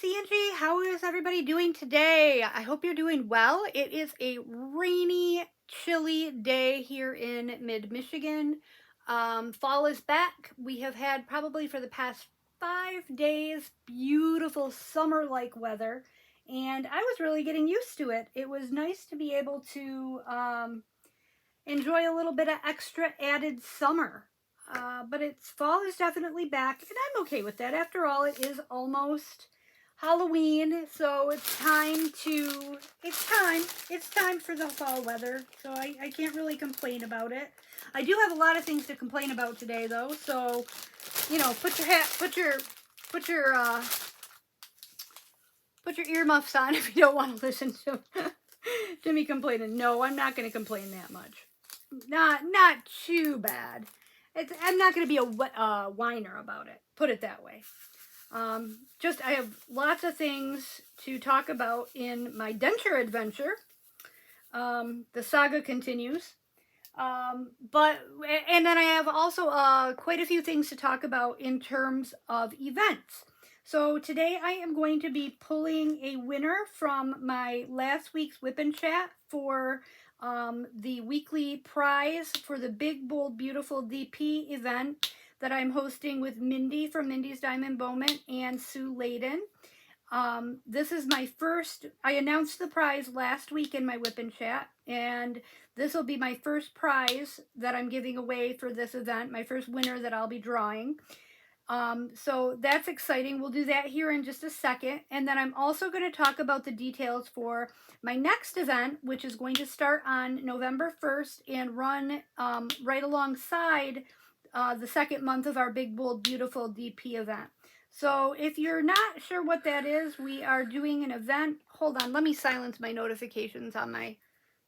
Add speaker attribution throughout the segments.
Speaker 1: it's Angie. How is everybody doing today? I hope you're doing well. It is a rainy, chilly day here in mid-Michigan. Fall is back. We have had probably for the past 5 days beautiful summer-like weather, and I was really getting used to it. It was nice to be able to enjoy a little bit of extra added summer. But fall is definitely back, and I'm okay with that. After all, it is almost Halloween, so it's time for the fall weather. So I can't really complain about it. I do have a lot of things to complain about today, though. So, you know, put your earmuffs on if you don't want to listen to me complaining. No, I'm not going to complain that much. Not too bad. I'm not going to be a whiner about it. Put it that way. I have lots of things to talk about in my Denture adventure. The saga continues. And then I have also quite a few things to talk about in terms of events. So today I am going to be pulling a winner from my last week's WIP and Chat for the weekly prize for the Big Bold Beautiful DP event that I'm hosting with Mindy from Mindy's Diamond Bowman and Sue Layden. This is my first, I announced the prize last week in my WIP and Chat, and this will be my first prize that I'm giving away for this event, my first winner that I'll be drawing. So that's exciting. We'll do that here in just a second. And then I'm also going to talk about the details for my next event, which is going to start on November 1st and run right alongside the second month of our Big Bold Beautiful DP event. So if you're not sure what that is, we are doing an event. Hold on, let me silence my notifications on my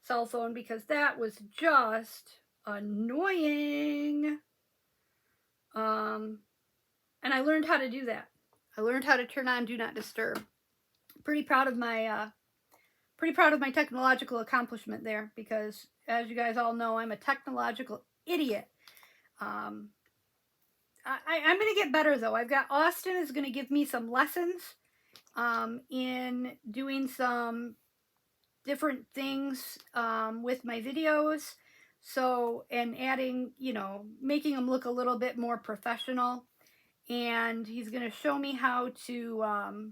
Speaker 1: cell phone because that was just annoying. And I learned how to do that. I learned how to turn on Do Not Disturb. Pretty proud of my technological accomplishment there because, as you guys all know, I'm a technological idiot. I'm going to get better, though. I've got Austin is going to give me some lessons in doing some different things with my videos. So, and adding, you know, making them look a little bit more professional. And he's going to show me how to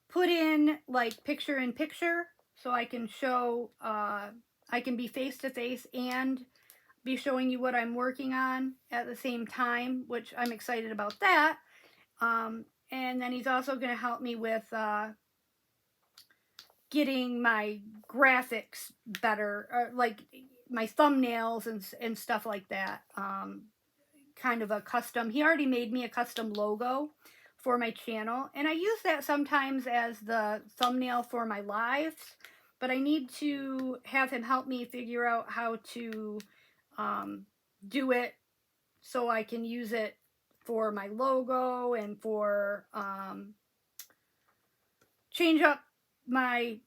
Speaker 1: put in like picture in picture so I can show, I can be face to face and be showing you what I'm working on at the same time, which I'm excited about that. And then he's also going to help me with getting my graphics better, or like my thumbnails and stuff like that. Kind of a custom, he already made me a custom logo for my channel, and I use that sometimes as the thumbnail for my lives, but I need to have him help me figure out how to do it so I can use it for my logo and for change up my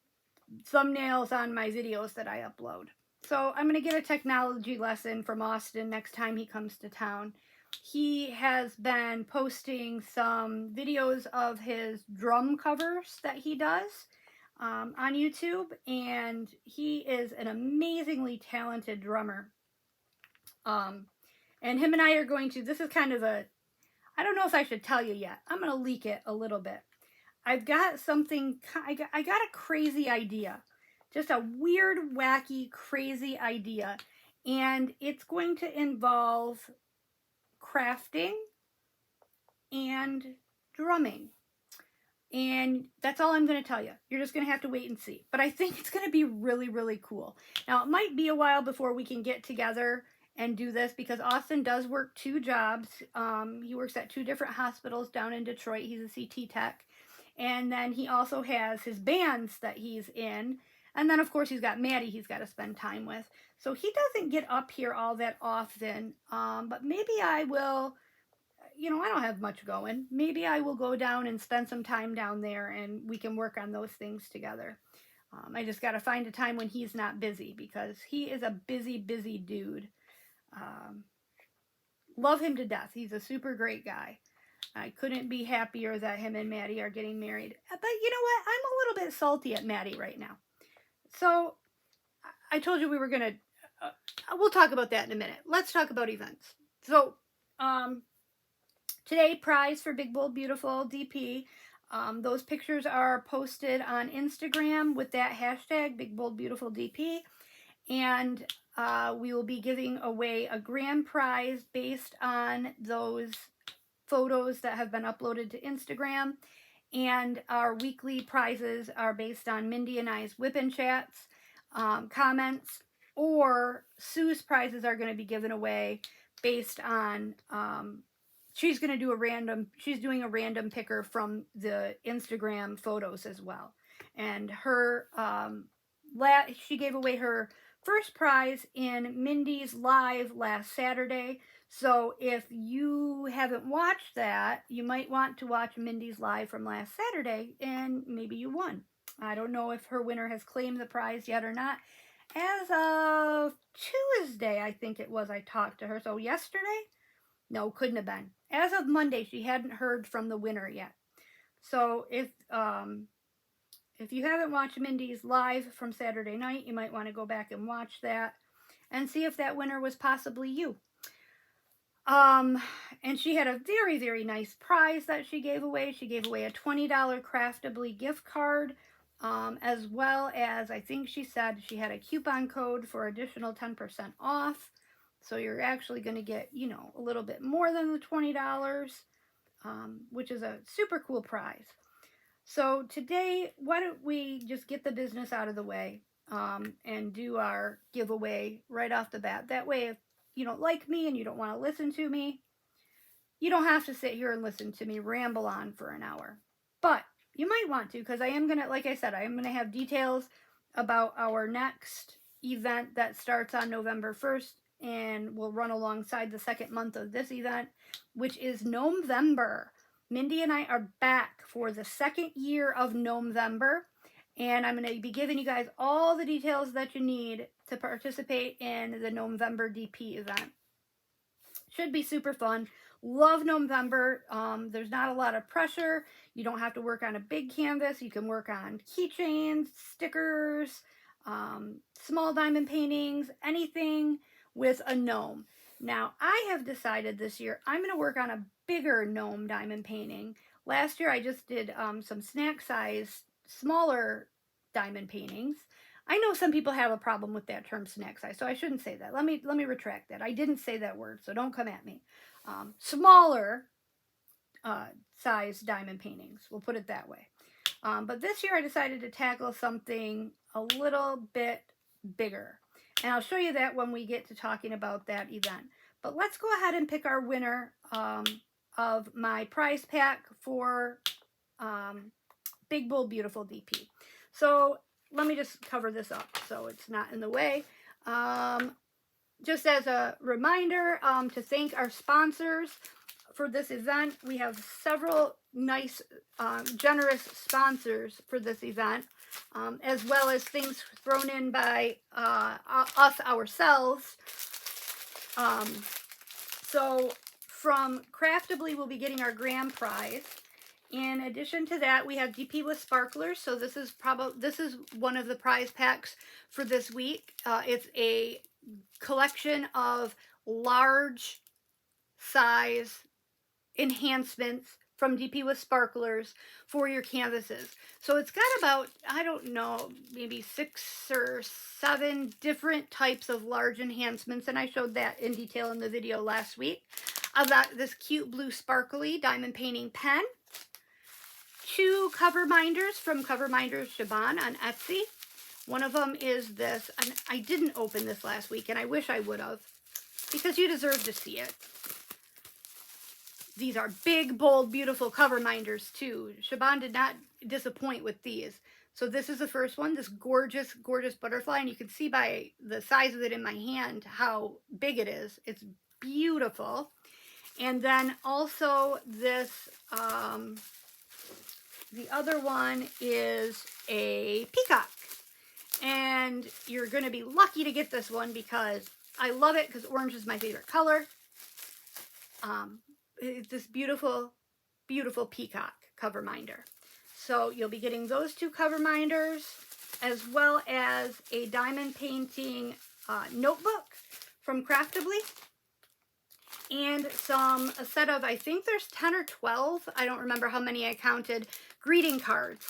Speaker 1: thumbnails on my videos that I upload. So I'm going to get a technology lesson from Austin next time he comes to town. He has been posting some videos of his drum covers that he does on YouTube, and he is an amazingly talented drummer. And him and I are going to, this is kind of a, I don't know if I should tell you yet. I'm going to leak it a little bit. I've got something, I got a crazy idea. Just a weird, wacky, crazy idea. And it's going to involve crafting and drumming. And that's all I'm going to tell you. You're just going to have to wait and see. But I think it's going to be really, really cool. Now, it might be a while before we can get together and do this because Austin does work 2 jobs. He works at 2 different hospitals down in Detroit. He's a CT tech. And then he also has his bands that he's in. And then, of course, he's got Maddie he's got to spend time with. So he doesn't get up here all that often. But maybe I will, you know, I don't have much going. Maybe I will go down and spend some time down there and we can work on those things together. I just got to find a time when he's not busy because he is a busy, busy dude. Love him to death. He's a super great guy. I couldn't be happier that him and Maddie are getting married. But you know what? I'm a little bit salty at Maddie right now. So I told you we were going to, we'll talk about that in a minute. Let's talk about events. So today, prize for Big Bold Beautiful DP. Those pictures are posted on Instagram with that hashtag, Big Bold Beautiful DP. And we will be giving away a grand prize based on those photos that have been uploaded to Instagram. And our weekly prizes are based on Mindy and I's WIP and chats, comments, or Sue's prizes are going to be given away based on, she's doing a random picker from the Instagram photos as well. And her, she gave away her first prize in Mindy's live last Saturday. So if you haven't watched that, you might want to watch Mindy's live from last Saturday, and maybe you won. I don't know if her winner has claimed the prize yet or not. As of Tuesday, I think it was, I talked to her. So yesterday? No, couldn't have been. As of Monday, she hadn't heard from the winner yet. So if you haven't watched Mindy's live from Saturday night, you might want to go back and watch that and see if that winner was possibly you. And she had a very, very nice prize that she gave away. She gave away a $20 Craftably gift card, as well as, I think she said she had a coupon code for additional 10% off. So you're actually going to get, you know, a little bit more than the $20, which is a super cool prize. So today, why don't we just get the business out of the way, and do our giveaway right off the bat. That way, if you don't like me and you don't want to listen to me, you don't have to sit here and listen to me ramble on for an hour. But you might want to, because I am going to, like I said, I am going to have details about our next event that starts on November 1st and will run alongside the second month of this event, which is Gnomevember. Mindy and I are back for the second year of Gnomevember, and I'm going to be giving you guys all the details that you need to participate in the Gnomevember DP event. Should be super fun. Love Gnomevember. There's not a lot of pressure. You don't have to work on a big canvas. You can work on keychains, stickers, small diamond paintings, anything with a gnome. Now, I have decided this year I'm going to work on a bigger gnome diamond painting. Last year I just did some snack size, smaller diamond paintings. I know some people have a problem with that term snack size, so I shouldn't say that. Let me retract that. I didn't say that word, so don't come at me. Smaller size diamond paintings, we'll put it that way. But this year I decided to tackle something a little bit bigger. And I'll show you that when we get to talking about that event. But let's go ahead and pick our winner of my prize pack for Big Bold Beautiful DP. So let me just cover this up so it's not in the way. Just as a reminder, to thank our sponsors for this event. We have several nice, generous sponsors for this event, as well as things thrown in by us ourselves. So from Craftably, we'll be getting our grand prize. In addition to that, we have DP with sparklers. So this is one of the prize packs for this week. It's a collection of large size enhancements from DP with sparklers for your canvases. So it's got about, I don't know, maybe 6 or 7 different types of large enhancements, and I showed that in detail in the video last week. I've got this cute blue sparkly diamond painting pen, 2 cover minders from Cover Minders Shaban on Etsy. One of them is this, and I didn't open this last week, and I wish I would have, because you deserve to see it. These are big, bold, beautiful cover minders too. Shaban did not disappoint with these. So this is the first one, this gorgeous, gorgeous butterfly, and you can see by the size of it in my hand how big it is. It's beautiful. And then also this, the other one is a peacock. And you're going to be lucky to get this one because I love it, because orange is my favorite color. It's this beautiful beautiful peacock cover minder. So you'll be getting those 2 cover minders, as well as a diamond painting notebook from Craftably, and a set of, I think there's 10 or 12, I don't remember how many I counted, greeting cards,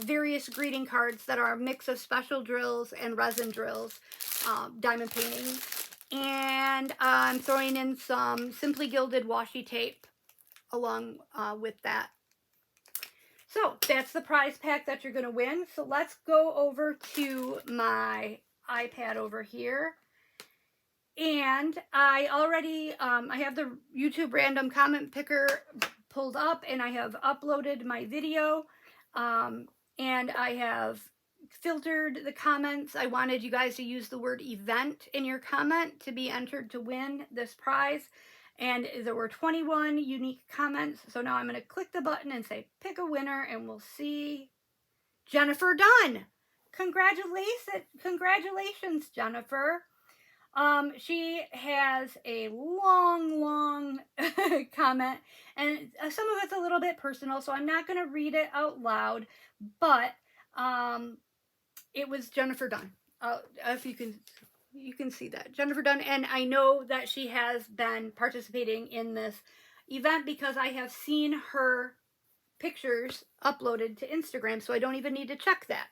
Speaker 1: various greeting cards that are a mix of special drills and resin drills, diamond painting. And I'm throwing in some Simply Gilded washi tape along with that. So that's the prize pack that you're going to win. So let's go over to my iPad over here. And I already, I have the YouTube random comment picker pulled up, and I have uploaded my video, and I have filtered the comments. I wanted you guys to use the word event in your comment to be entered to win this prize. And there were 21 unique comments. So now I'm going to click the button and say pick a winner, and we'll see. Jennifer Dunn. Congratulations, Jennifer. She has a long comment, and some of it's a little bit personal, so I'm not going to read it out loud, but it was Jennifer Dunn. If you can see that, Jennifer Dunn, and I know that she has been participating in this event because I have seen her pictures uploaded to Instagram, so I don't even need to check that.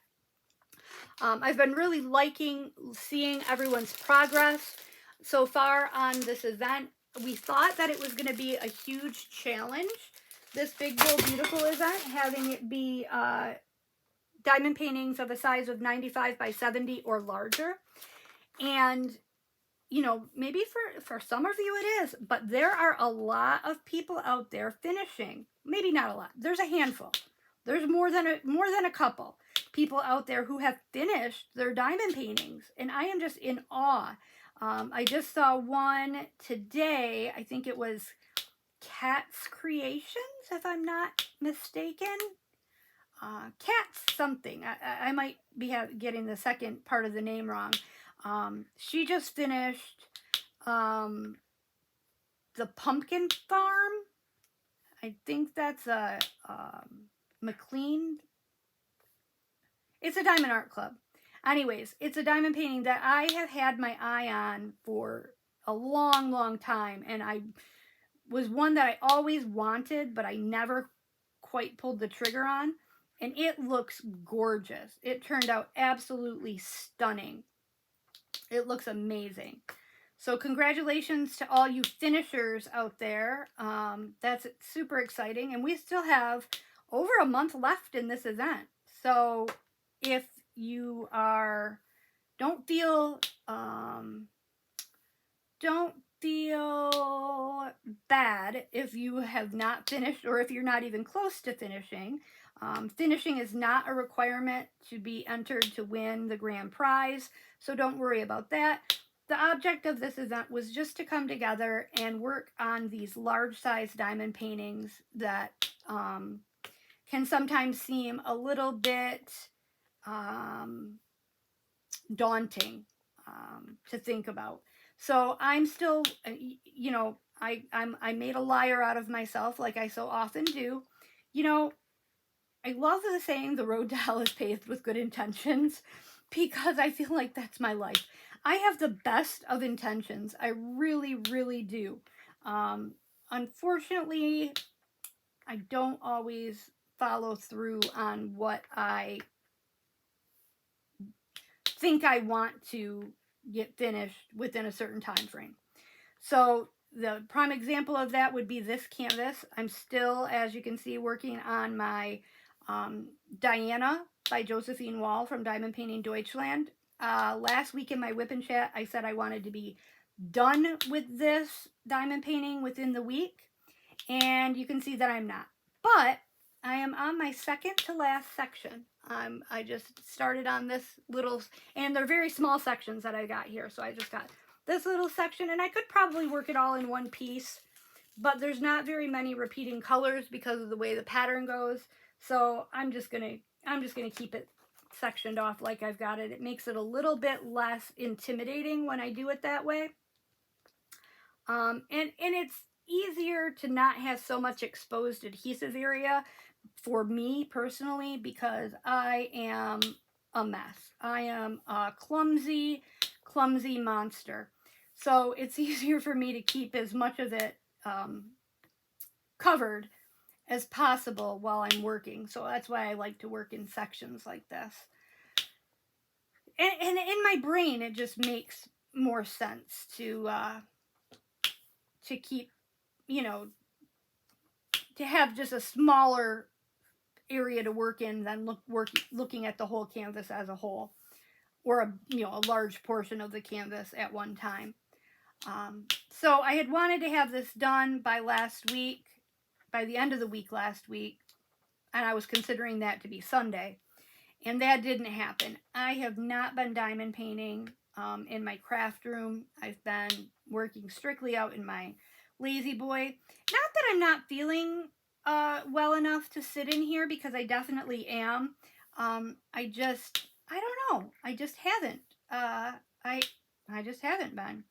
Speaker 1: I've been really liking seeing everyone's progress so far on this event. We thought that it was going to be a huge challenge, this Big Bold Beautiful event, having it be diamond paintings of a size of 95 by 70 or larger. And, you know, maybe for some of you it is, but there are a lot of people out there finishing. Maybe not a lot. There's a handful. There's more than a couple people out there who have finished their diamond paintings, and I am just in awe. I just saw one today. I think it was Cat's Creations, if I'm not mistaken. Cat's something. I might be getting the second part of the name wrong. She just finished the Pumpkin Farm. I think that's a McLean. It's a Diamond Art Club. Anyways, it's a diamond painting that I have had my eye on for a long time, and I was one that I always wanted, but I never quite pulled the trigger on, and it looks gorgeous. It turned out absolutely stunning. It looks amazing. So congratulations to all you finishers out there. That's super exciting, and we still have over a month left in this event. So if you don't feel bad if you have not finished, or if you're not even close to finishing. Finishing is not a requirement to be entered to win the grand prize, so don't worry about that. The object of this event was just to come together and work on these large size diamond paintings that can sometimes seem a little bit daunting to think about. So I'm still, you know, I made a liar out of myself, like I so often do. You know, I love the saying, the road to hell is paved with good intentions, because I feel like that's my life. I have the best of intentions. I really do. Unfortunately, I don't always follow through on what I think I want to get finished within a certain time frame. So the prime example of that would be this canvas. I'm still, as you can see, working on my Diana by Josephine Wall from Diamond Painting Deutschland. Last week in my WIP and Chat, I said I wanted to be done with this diamond painting within the week, and you can see that I'm not. But I am on my second to last section. I just started on this little, and they're very small sections that I got here, so I just got this little section, and I could probably work it all in one piece, but there's not very many repeating colors because of the way the pattern goes. So I'm just gonna keep it sectioned off like I've got it. It makes it a little bit less intimidating when I do it that way. And easier to not have so much exposed adhesive area for me personally, because I am a mess. I am a clumsy monster. So it's easier for me to keep as much of it covered as possible while I'm working. So that's why I like to work in sections like this. And in my brain, it just makes more sense to keep, you know, to have just a smaller area to work in than looking at the whole canvas as a whole, or a large portion of the canvas at one time. So I had wanted to have this done by the end of the week last week, and I was considering that to be Sunday, and that didn't happen. I have not been diamond painting in my craft room. I've been working strictly out in my lazy boy. Not that I'm not feeling well enough to sit in here, because I definitely am. I don't know. I just haven't. I just haven't been.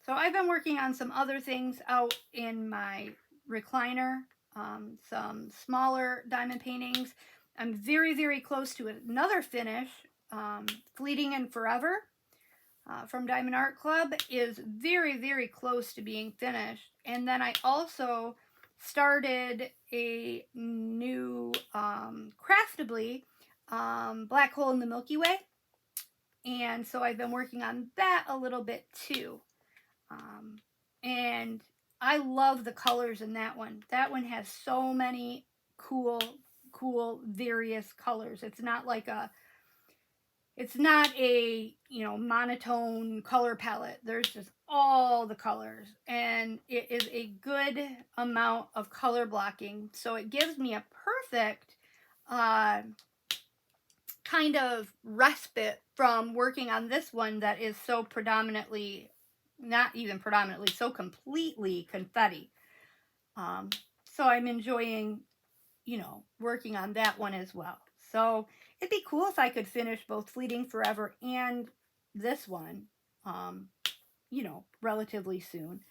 Speaker 1: So I've been working on some other things out in my recliner, some smaller diamond paintings. I'm very, very close to another finish. Fleeting and Forever from Diamond Art Club is very, very close to being finished. And then I also started a new Craftably Black Hole in the Milky Way. And so I've been working on that a little bit too. And I love the colors in that one. That one has so many cool various colors. It's not a monotone color palette. There's just all the colors, and it is a good amount of color blocking, so it gives me a perfect kind of respite from working on this one that is so so completely confetti. So I'm enjoying, working on that one as well. So it'd be cool if I could finish both Fleeting Forever and this one, relatively soon.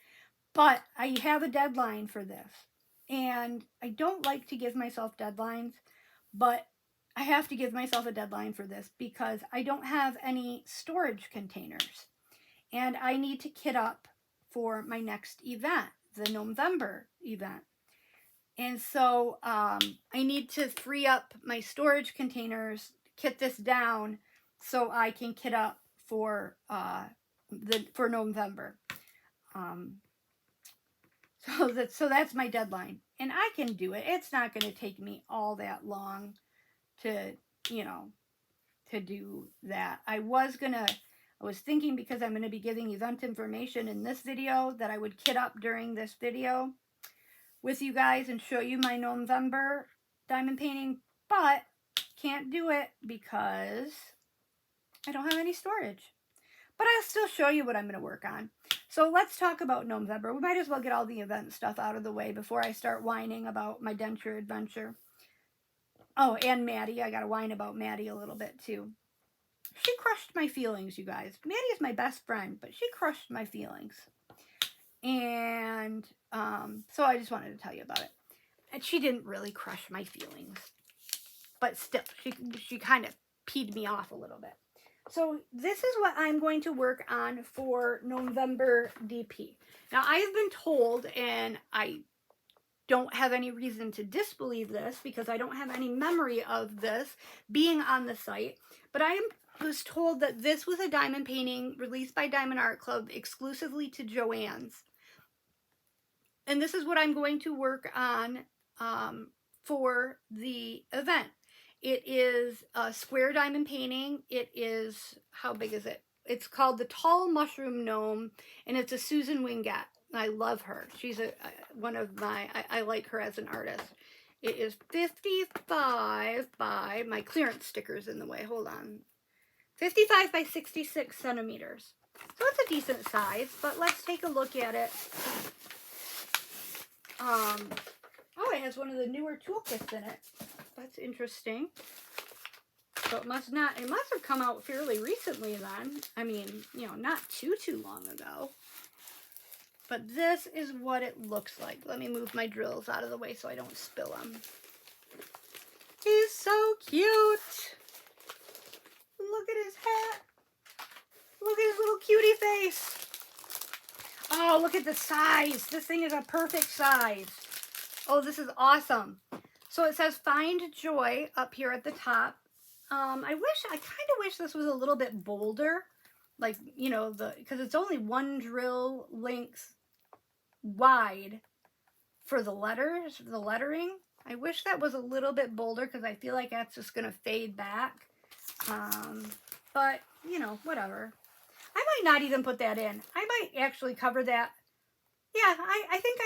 Speaker 1: But I have a deadline for this. And I don't like to give myself deadlines, but I have to give myself a deadline for this because I don't have any storage containers. And I need to kit up for my next event, the November event. And so I need to free up my storage containers, kit this down, so I can kit up for November. So that's my deadline, and I can do it. It's not going to take me all that long to do that. I was thinking, because I'm going to be giving event information in this video, that I would kit up during this video with you guys and show you my November diamond painting, but can't do it because I don't have any storage. But I'll still show you what I'm going to work on. So let's talk about November. We might as well get all the event stuff out of the way before I start whining about my Denture adventure. Oh, and Maddie. I got to whine about Maddie a little bit too. She crushed my feelings, you guys. Maddie is my best friend, but she crushed my feelings. And so I just wanted to tell you about it. And she didn't really crush my feelings, but still, she kind of peed me off a little bit. So this is what I'm going to work on for November DP. Now, I have been told, and I don't have any reason to disbelieve this because I don't have any memory of this being on the site, but I was told that this was a diamond painting released by Diamond Art Club exclusively to Joann's. And this is what I'm going to work on for the event. It is a square diamond painting. It is, how big is it? It's called the Tall Mushroom Gnome, and it's a Susan Wingate. I love her. She's one of my, I like her as an artist. It is 55 by, my clearance sticker's in the way, hold on. 55 by 66 centimeters. So it's a decent size, but let's take a look at it. Oh, it has one of the newer toolkits in it. That's interesting. So it must have come out fairly recently then. I mean, not too long ago. But this is what it looks like. Let me move my drills out of the way so I don't spill them. He's so cute. Look at his hat. Look at his little cutie face. Oh, look at the size. This thing is a perfect size. Oh, this is awesome. So it says Find Joy up here at the top. I kind of wish this was a little bit bolder. Like, you know, because it's only one drill length wide for the letters, the lettering. I wish that was a little bit bolder because I feel like that's just going to fade back. But, you know, whatever. I might not even put that in. I might actually cover that. Yeah, I think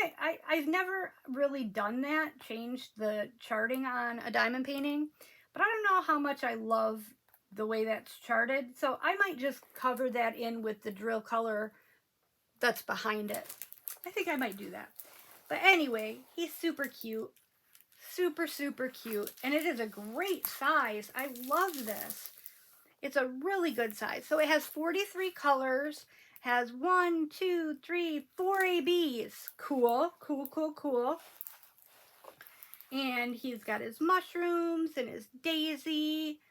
Speaker 1: I've never really done that, changed the charting on a diamond painting. But I don't know how much I love the way that's charted. So I might just cover that in with the drill color that's behind it. I think I might do that. But anyway, he's super cute. Super, super cute. And it is a great size. I love this. It's a really good size. So it has 43 colors. Has 1, 2, 3, 4 ABs. Cool, cool, cool, cool. And he's got his mushrooms and his daisy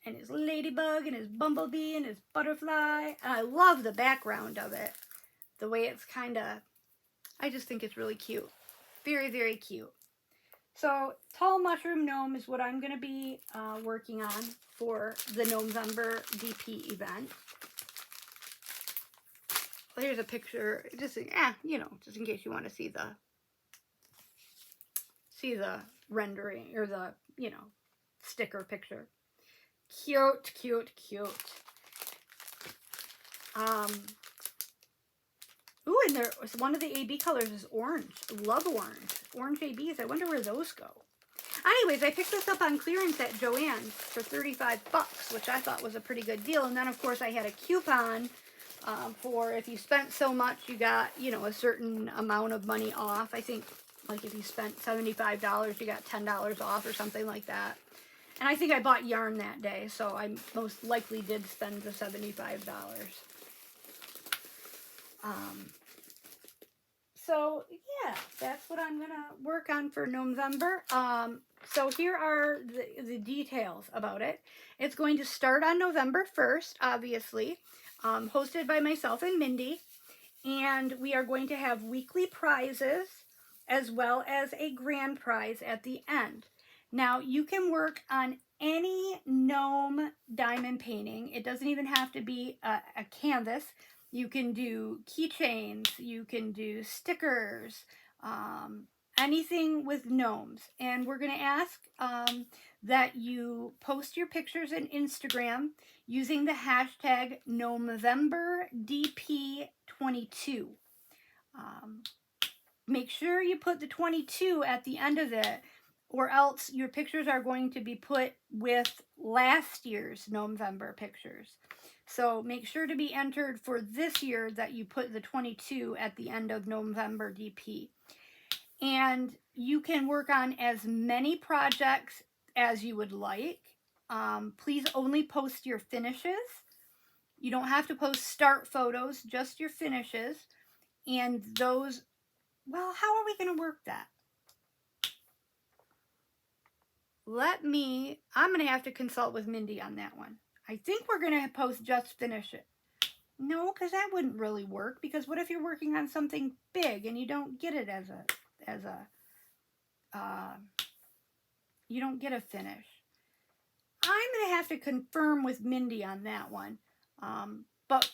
Speaker 1: and his ladybug and his bumblebee and his butterfly. And I love the background of it. The way it's kind of, I just think it's really cute. Very, very cute. So Tall Mushroom Gnome is what I'm going to be working on for the Gnomevember DP event. Well, here's a picture, just you know, just in case you want to see the rendering or the, you know, sticker picture. Cute, cute, cute. Ooh, and there was one of the AB colors is orange. Love orange. Orange ABs. I wonder where those go. Anyways, I picked this up on clearance at Joann's for 35 bucks, which I thought was a pretty good deal. And then, of course, I had a coupon for if you spent so much, you got, you know, a certain amount of money off. I think, like, if you spent $75, you got $10 off or something like that. And I think I bought yarn that day, so I most likely did spend the $75. So, yeah, that's what I'm going to work on for November. So here are the details about it. It's going to start on November 1st, obviously, hosted by myself and Mindy. And we are going to have weekly prizes as well as a grand prize at the end. Now, you can work on any gnome diamond painting. It doesn't even have to be a canvas. You can do keychains, you can do stickers, anything with gnomes. And we're going to ask that you post your pictures on Instagram using the hashtag NovemberDP22. Make sure you put the 22 at the end of it, or else your pictures are going to be put with last year's November pictures. So make sure to be entered for this year that you put the 22 at the end of November DP. And you can work on as many projects as you would like. Please only post your finishes. You don't have to post start photos, just your finishes. And those, well, how are we going to work that? I'm going to have to consult with Mindy on that one. I think we're going to post just finish it. No, because that wouldn't really work. Because what if you're working on something big and you don't get it you don't get a finish? I'm going to have to confirm with Mindy on that one. But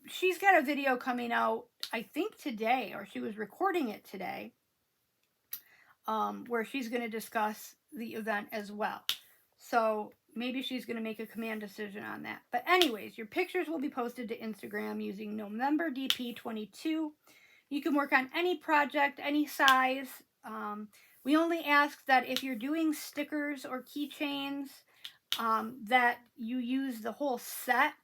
Speaker 1: she's got a video coming out, I think today, or she was recording it today, where she's going to discuss the event as well. So maybe she's going to make a command decision on that. But anyways, your pictures will be posted to Instagram using NovemberDP22. You can work on any project, any size. We only ask that if you're doing stickers or keychains, that you use the whole set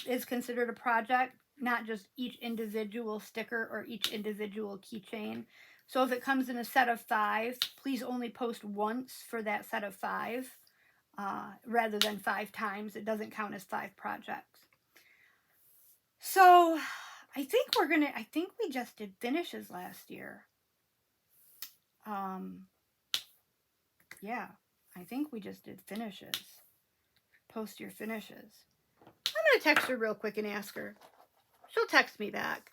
Speaker 1: is considered a project, not just each individual sticker or each individual keychain. So if it comes in a set of 5, please only post once for that set of 5, rather than 5 times. It doesn't count as 5 projects. So I think we just did finishes last year. Yeah, I think we just did finishes. Post your finishes. I'm going to text her real quick and ask her. She'll text me back.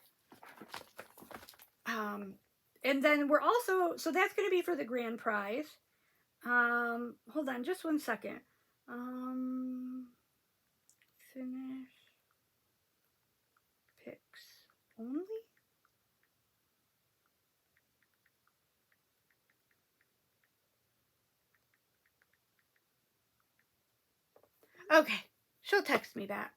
Speaker 1: And then we're also, so that's going to be for the grand prize. Hold on just one second. Finish picks only? Okay, she'll text me back.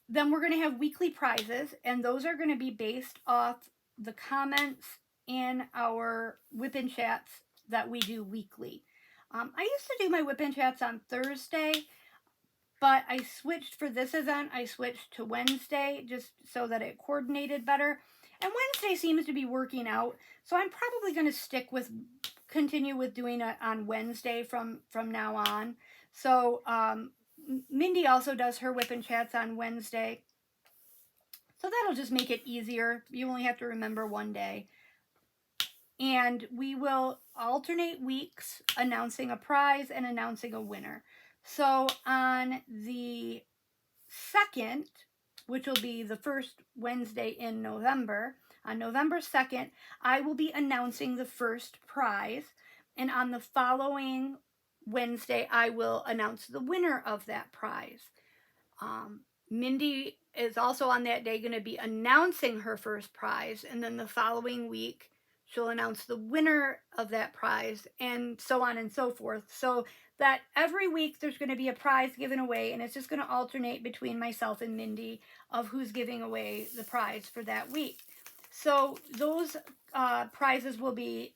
Speaker 1: Then we're going to have weekly prizes, and those are going to be based off the comments in our WIP and chats that we do weekly. I used to do my WIP and chats on Thursday, but I switched for this event. I switched to Wednesday just so that it coordinated better. And Wednesday seems to be working out, so I'm probably going to continue with doing it on Wednesday from now on. So Mindy also does her WIP and chats on Wednesday. So that'll just make it easier. You only have to remember one day. And we will alternate weeks announcing a prize and announcing a winner. So on the 2nd, which will be the first Wednesday in November, on November 2nd, I will be announcing the first prize. And on the following Wednesday, I will announce the winner of that prize. Mindy is also on that day going to be announcing her first prize, and then the following week she'll announce the winner of that prize, and so on and so forth. So that every week there's going to be a prize given away, and it's just going to alternate between myself and Mindy of who's giving away the prize for that week. So those prizes will be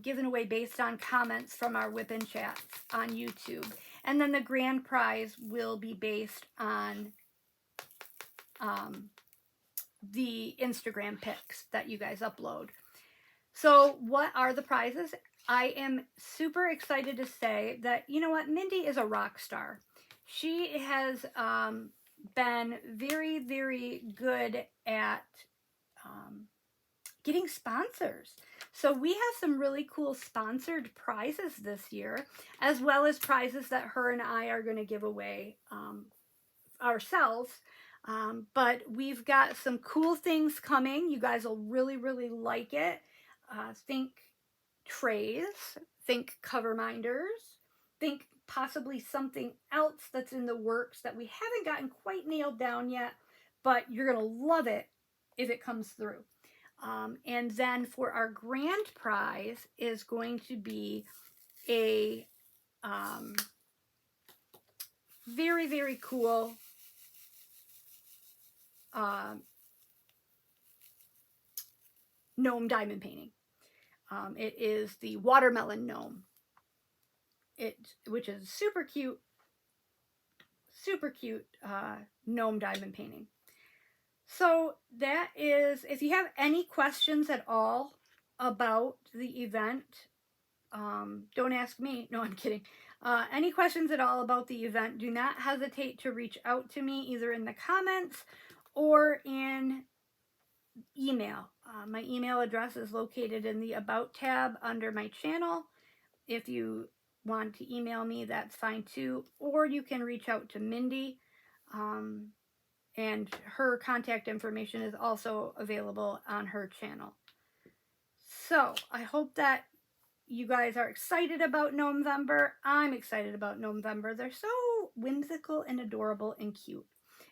Speaker 1: given away based on comments from our WIP and chats on YouTube. And then the grand prize will be based on the Instagram pics that you guys upload. So what are the prizes? I am super excited to say that, you know what, Mindy is a rock star. She has been very, very good at getting sponsors. So we have some really cool sponsored prizes this year, as well as prizes that her and I are going to give away ourselves. But we've got some cool things coming. You guys will really, really like it. Think trays, think cover minders, think possibly something else that's in the works that we haven't gotten quite nailed down yet, but you're going to love it if it comes through. And then for our grand prize is going to be a very, very cool gnome diamond painting. It is the watermelon gnome, which is super cute gnome diamond painting. So that is, if you have any questions at all about the event, don't ask me. No, I'm kidding. Any questions at all about the event, do not hesitate to reach out to me either in the comments or in email. My email address is located in the About tab under my channel. If you want to email me, that's fine too. Or you can reach out to Mindy, and her contact information is also available on her channel. So I hope that you guys are excited about Gnomevember. I'm excited about Gnomevember. They're so whimsical and adorable and cute.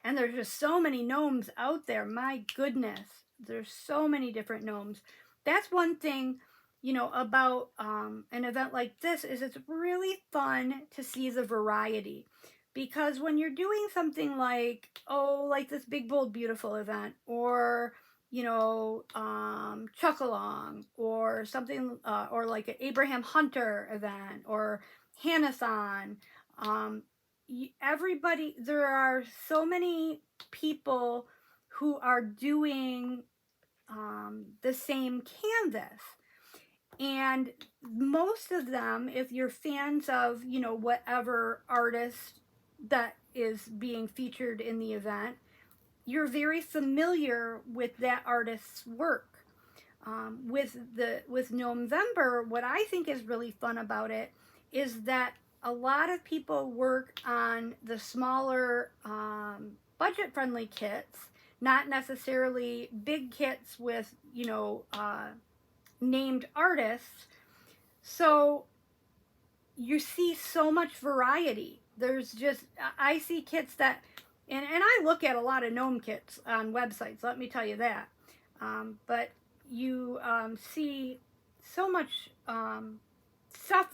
Speaker 1: And there's just so many gnomes out there. My goodness. There's so many different gnomes. That's one thing, you know, about an event like this is it's really fun to see the variety. Because when you're doing something like, like this Big Bold Beautiful event, or you know, Chuck-along, or something, or like an Abraham Hunter event, or Hanathon. Everybody, there are so many people who are doing the same canvas. And most of them, if you're fans of, you know, whatever artist that is being featured in the event, you're very familiar with that artist's work. With Gnomevember, what I think is really fun about it is that a lot of people work on the smaller budget-friendly kits, not necessarily big kits with, you know, named artists. So you see so much variety. There's just, I see kits that, and I look at a lot of gnome kits on websites, let me tell you that. But you see so much stuff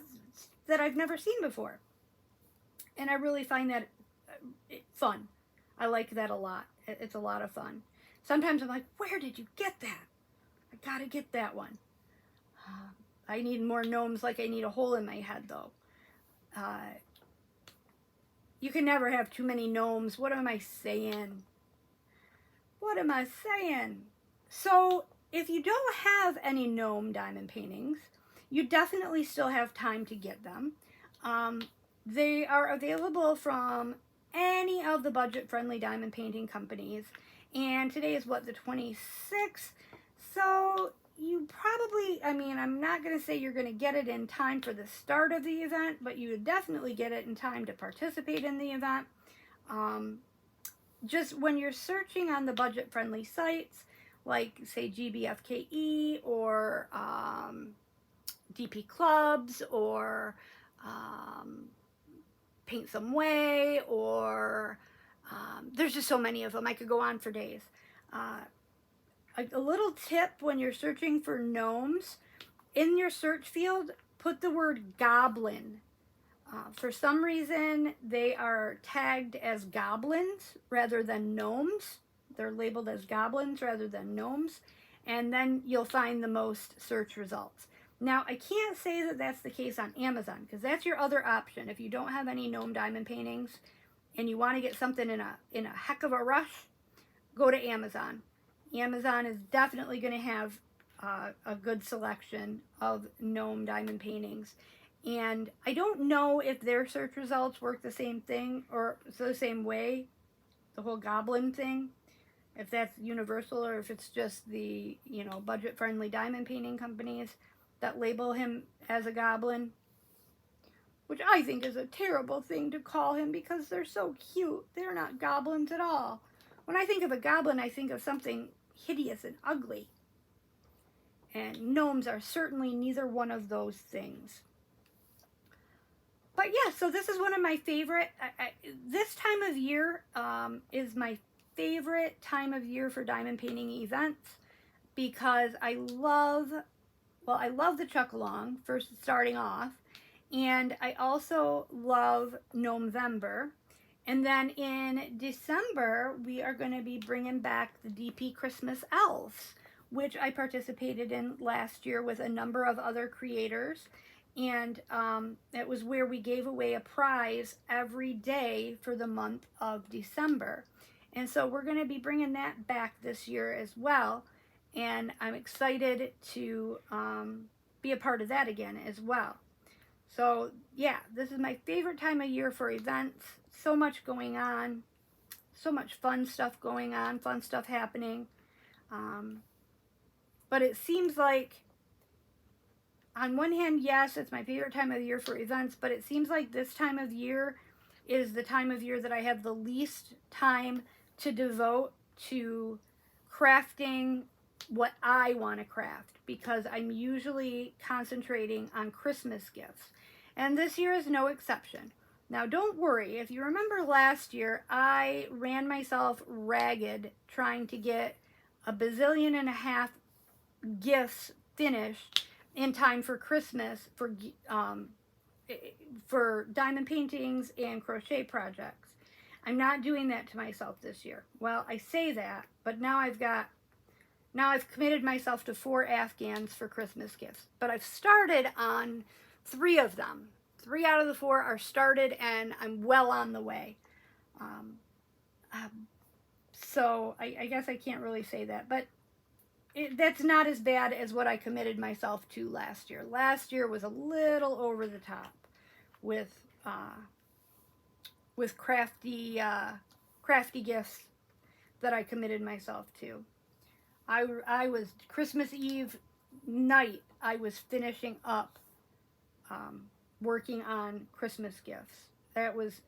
Speaker 1: that I've never seen before. And I really find that fun. I like that a lot. It's a lot of fun. Sometimes I'm like, where did you get that? I gotta get that one. I need more gnomes like I need a hole in my head, though. You can never have too many gnomes. What am I saying? What am I saying? So, if you don't have any gnome diamond paintings, you definitely still have time to get them. They are available from any of the budget-friendly diamond painting companies. And today is what, the 26th? So you probably, I mean, I'm not going to say you're going to get it in time for the start of the event, but you would definitely get it in time to participate in the event. Just when you're searching on the budget-friendly sites, like say GBFKE or DP Clubs or Paint Some Way, or there's just so many of them. I could go on for days. A little tip when you're searching for gnomes, in your search field, put the word goblin. For some reason, they are tagged as goblins rather than gnomes. They're labeled as goblins rather than gnomes. And then you'll find the most search results. Now, I can't say that that's the case on Amazon, because that's your other option. If you don't have any gnome diamond paintings and you want to get something in a heck of a rush, go to Amazon. Amazon is definitely going to have a good selection of gnome diamond paintings. And I don't know if their search results work the same thing or the same way, the whole goblin thing, if that's universal or if it's just the, you know, budget-friendly diamond painting companies that label him as a goblin, which I think is a terrible thing to call him because they're so cute. They're not goblins at all. When I think of a goblin, I think of something hideous and ugly. And gnomes are certainly neither one of those things. But yeah, so this is one of my favorite, this time of year is my favorite time of year for diamond painting events because I love the Chuck-along for starting off, and I also love Gnomevember. And then in December, we are going to be bringing back the DP Christmas Elves, which I participated in last year with a number of other creators. And it was where we gave away a prize every day for the month of December. And so we're going to be bringing that back this year as well. And I'm excited to be a part of that again as well. So yeah, this is my favorite time of year for events. So much going on, so much fun stuff going on, fun stuff happening. But it seems like, on one hand, yes, it's my favorite time of the year for events, but it seems like this time of year is the time of year that I have the least time to devote to crafting what I want to craft, because I'm usually concentrating on Christmas gifts. And this year is no exception. Now, don't worry. If you remember last year, I ran myself ragged trying to get 1.5 billion gifts finished in time for Christmas for diamond paintings and crochet projects. I'm not doing that to myself this year. Well, I say that, but now I've committed myself to 4 Afghans for Christmas gifts. But I've started on 3 of them. 3 out of the 4 are started, and I'm well on the way. So I guess I can't really say that, but that's not as bad as what I committed myself to last year. Last year was a little over the top with with crafty gifts that I committed myself to. I was Christmas Eve night. I was finishing up working on Christmas gifts. That was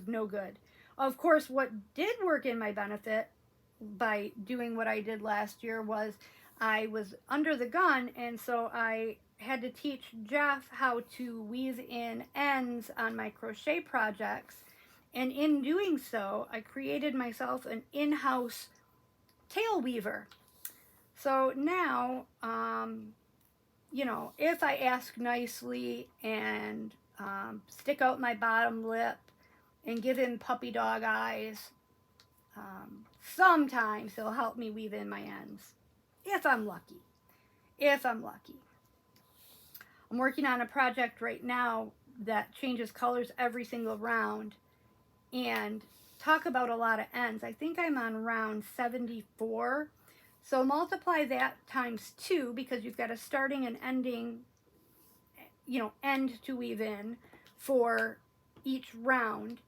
Speaker 1: no good. Of course, what did work in my benefit by doing what I did last year was I was under the gun, and so I had to teach Jeff how to weave in ends on my crochet projects. And in doing so, I created myself an in-house tail weaver. So now, you know, if I ask nicely and stick out my bottom lip and give him puppy dog eyes, sometimes he'll help me weave in my ends. If I'm lucky. If I'm lucky. I'm working on a project right now that changes colors every single round. And talk about a lot of ends. I think I'm on round 74. So multiply that times 2 because you've got a starting and ending, you know, end to weave in for each round.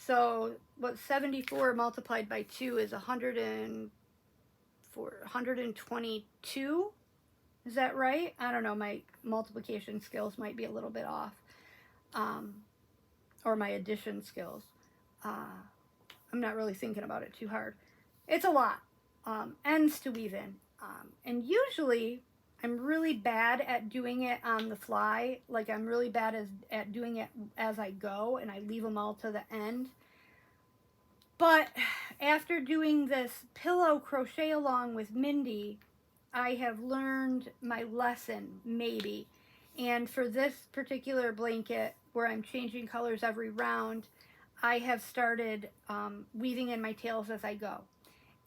Speaker 1: So what 74 multiplied by 2 is 122. Is that right? I don't know. My multiplication skills might be a little bit off. Or my addition skills. I'm not really thinking about it too hard. It's a lot. Ends to weave in. And usually I'm really bad at doing it on the fly. Like I'm really bad at doing it as I go, and I leave them all to the end. But after doing this pillow crochet along with Mindy, I have learned my lesson, maybe. And for this particular blanket, where I'm changing colors every round, I have started weaving in my tails as I go.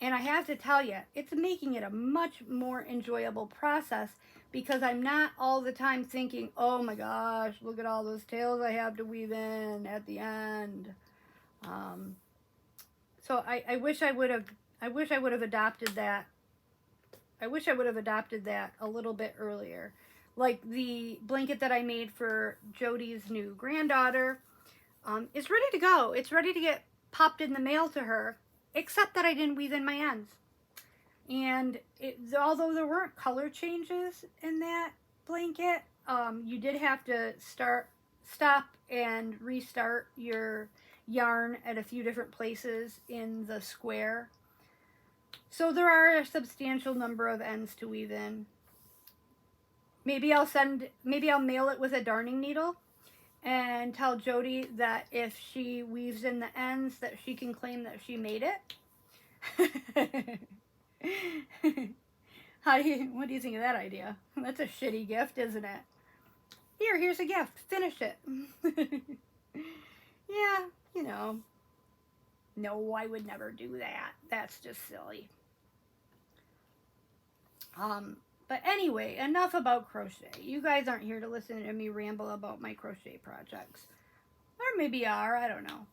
Speaker 1: And I have to tell you, it's making it a much more enjoyable process because I'm not all the time thinking, oh my gosh, look at all those tails I have to weave in at the end. So I wish I would have adopted that. I wish I would have adopted that a little bit earlier. Like the blanket that I made for Jody's new granddaughter is ready to go. It's ready to get popped in the mail to her, except that I didn't weave in my ends. And although there weren't color changes in that blanket, you did have to stop and restart your yarn at a few different places in the square. So there are a substantial number of ends to weave in. Maybe I'll mail it with a darning needle and tell Jody that if she weaves in the ends that she can claim that she made it. What do you think of that idea? That's a shitty gift, isn't it? Here's a gift. Finish it. Yeah, you know. No, I would never do that. That's just silly. But anyway, enough about crochet. You guys aren't here to listen to me ramble about my crochet projects. Or maybe are, I don't know.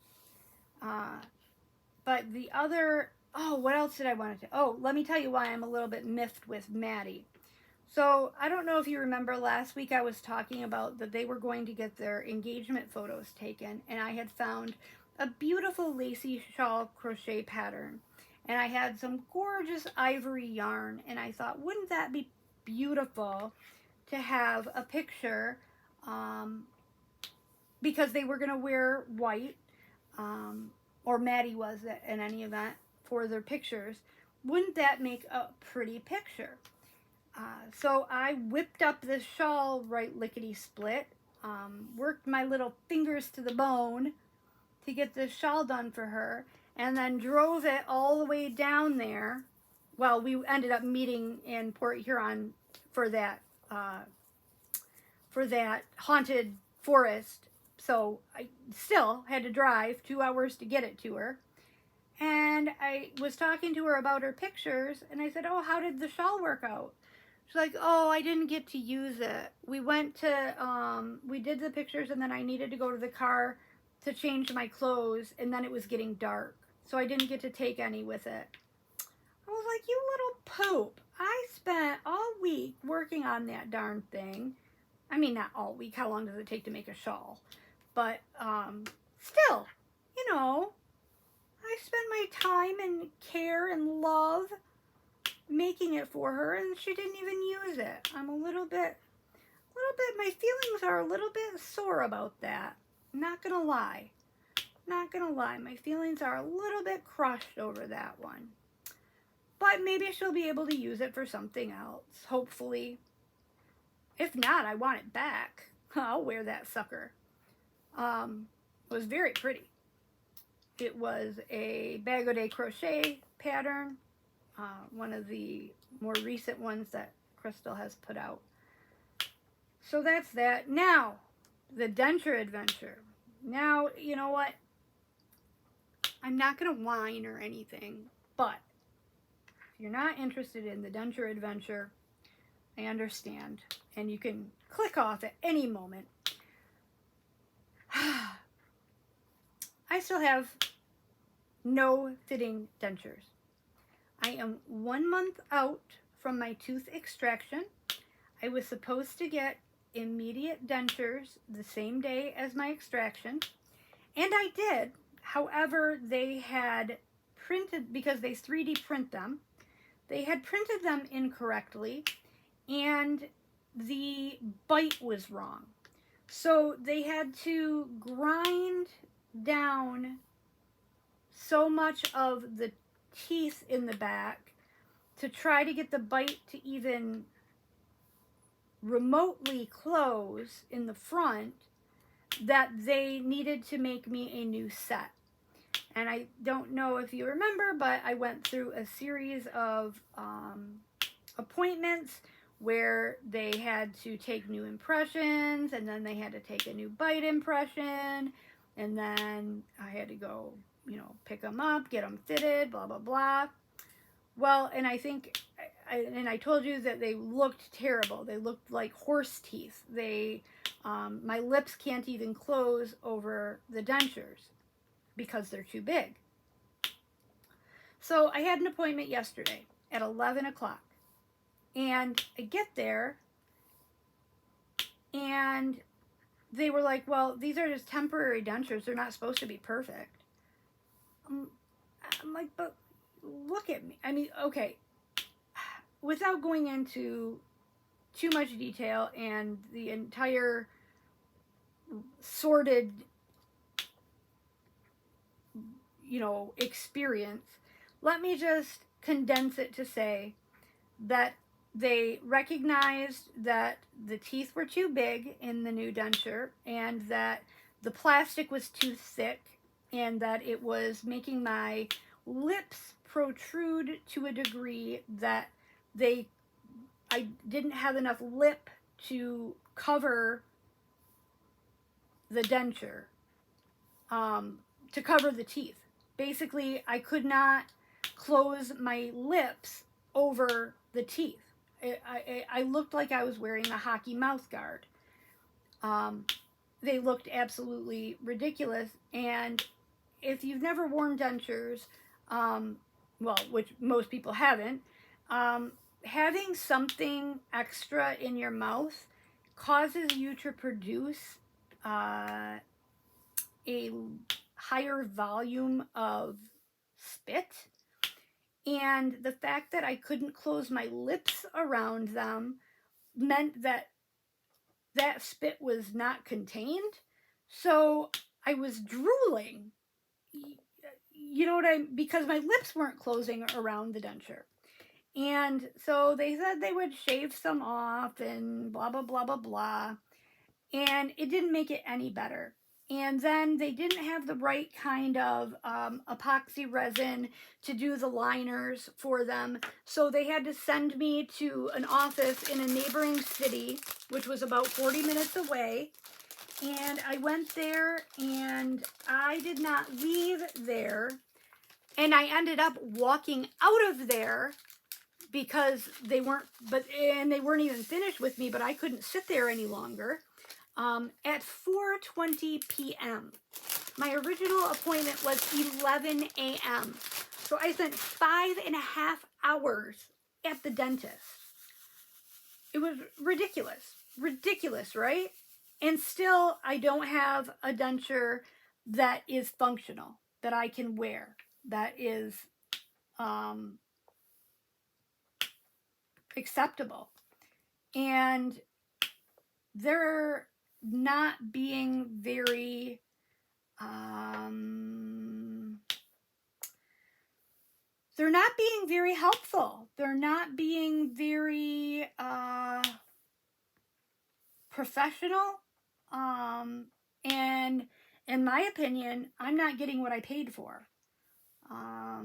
Speaker 1: But the other, what else did I want to do? Oh, let me tell you why I'm a little bit miffed with Maddie. So, I don't know if you remember last week I was talking about that they were going to get their engagement photos taken, and I had found a beautiful lacy shawl crochet pattern. And I had some gorgeous ivory yarn, and I thought, wouldn't that be beautiful to have a picture, because they were going to wear white, or Maddie was in any event for their pictures. Wouldn't that make a pretty picture? So I whipped up this shawl right lickety split, worked my little fingers to the bone to get this shawl done for her, and then drove it all the way down there. Well, we ended up meeting in Port Huron for that haunted forest. So I still had to drive 2 hours to get it to her. And I was talking to her about her pictures, and I said, oh, how did the shawl work out? She's like, oh, I didn't get to use it. We went to, we did the pictures, and then I needed to go to the car to change my clothes, and then it was getting dark. So I didn't get to take any with it. I was like, you little poop. I spent all week working on that darn thing. I mean, not all week. How long does it take to make a shawl? But still, you know, I spent my time and care and love making it for her, and she didn't even use it. I'm a little bit, my feelings are a little bit sore about that. Not gonna lie. Not gonna lie, my feelings are a little bit crushed over that one. But maybe she'll be able to use it for something else, hopefully. If not, I want it back. I'll wear that sucker. It was very pretty. It was a Bag O' Day crochet pattern, one of the more recent ones that Crystal has put out. So that's that. Now, the Denture adventure. Now, you know what? I'm not going to whine or anything, but if you're not interested in the Denture adventure, I understand. And you can click off at any moment. I still have no fitting dentures. I am 1 month out from my tooth extraction. I was supposed to get immediate dentures the same day as my extraction, and I did. However, they had printed, because they 3D print them, they had printed them incorrectly, and the bite was wrong. So they had to grind down so much of the teeth in the back to try to get the bite to even remotely close in the front, that they needed to make me a new set. And I don't know if you remember, but I went through a series of appointments where they had to take new impressions, and then they had to take a new bite impression, and then I had to go, pick them up, get them fitted, blah, blah, blah. Well, and I think, I told you that they looked terrible. They looked like horse teeth. My lips can't even close over the dentures because they're too big. So I had an appointment yesterday at 11 o'clock. And I get there, and they were like, well, these are just temporary dentures. They're not supposed to be perfect. I'm like, but look at me. I mean, okay, without going into too much detail and the entire sordid, experience, let me just condense it to say that they recognized that the teeth were too big in the new denture, and that the plastic was too thick, and that it was making my lips protrude to a degree that I didn't have enough lip to cover the denture, to cover the teeth. Basically, I could not close my lips over the teeth. I looked like I was wearing a hockey mouth guard. They looked absolutely ridiculous. And if you've never worn dentures, which most people haven't, having something extra in your mouth causes you to produce a higher volume of spit. And the fact that I couldn't close my lips around them meant that spit was not contained. So I was drooling, because my lips weren't closing around the denture. And so they said they would shave some off and blah, blah, blah, blah, blah. And it didn't make it any better. And then they didn't have the right kind of epoxy resin to do the liners for them. So they had to send me to an office in a neighboring city, which was about 40 minutes away. And I went there, and I did not leave there. And I ended up walking out of there because they weren't even finished with me, but I couldn't sit there any longer. At 4:20 p.m. My original appointment was 11 a.m. So I spent 5.5 hours at the dentist. It was ridiculous. Ridiculous, right? And still, I don't have a denture that is functional, that I can wear, that is acceptable. And they're not being very helpful. They're not being very professional. And in my opinion, I'm not getting what I paid for. I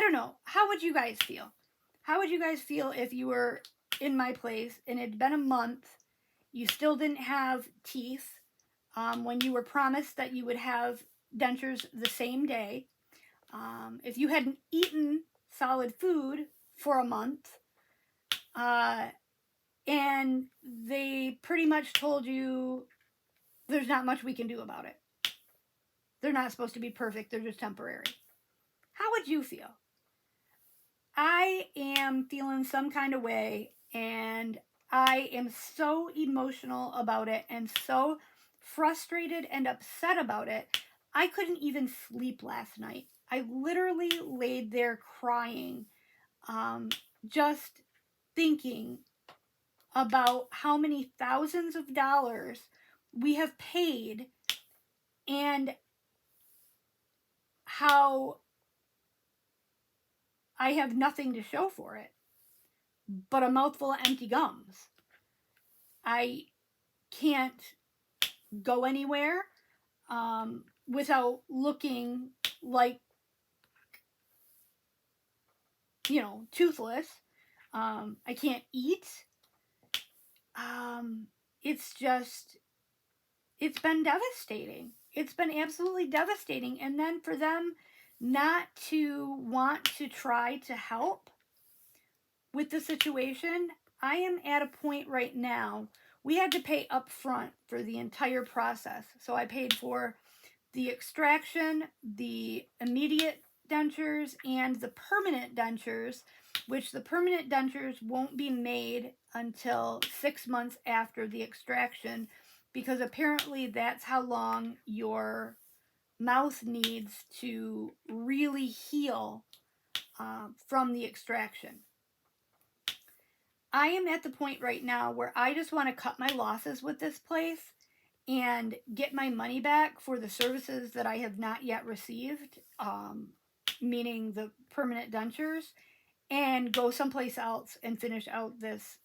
Speaker 1: don't know. How would you guys feel? How would you guys feel if you were in my place and it'd been a month, you still didn't have teeth, when you were promised that you would have dentures the same day, if you hadn't eaten solid food for a month, and they pretty much told you there's not much we can do about it. They're not supposed to be perfect. They're just temporary. How would you feel? I am feeling some kind of way, and I am so emotional about it and so frustrated and upset about it. I couldn't even sleep last night. I literally laid there crying, just thinking about how many thousands of dollars we have paid and how I have nothing to show for it but a mouthful of empty gums. I can't go anywhere without looking like, toothless. I can't eat. It's been devastating. It's been absolutely devastating. And then for them not to want to try to help with the situation, I am at a point right now. We had to pay up front for the entire process. So I paid for the extraction, the immediate dentures, and the permanent dentures, which the permanent dentures won't be made until 6 months after the extraction, because apparently that's how long your mouth needs to really heal from the extraction. I am at the point right now where I just want to cut my losses with this place and get my money back for the services that I have not yet received, meaning the permanent dentures, and go someplace else and finish out this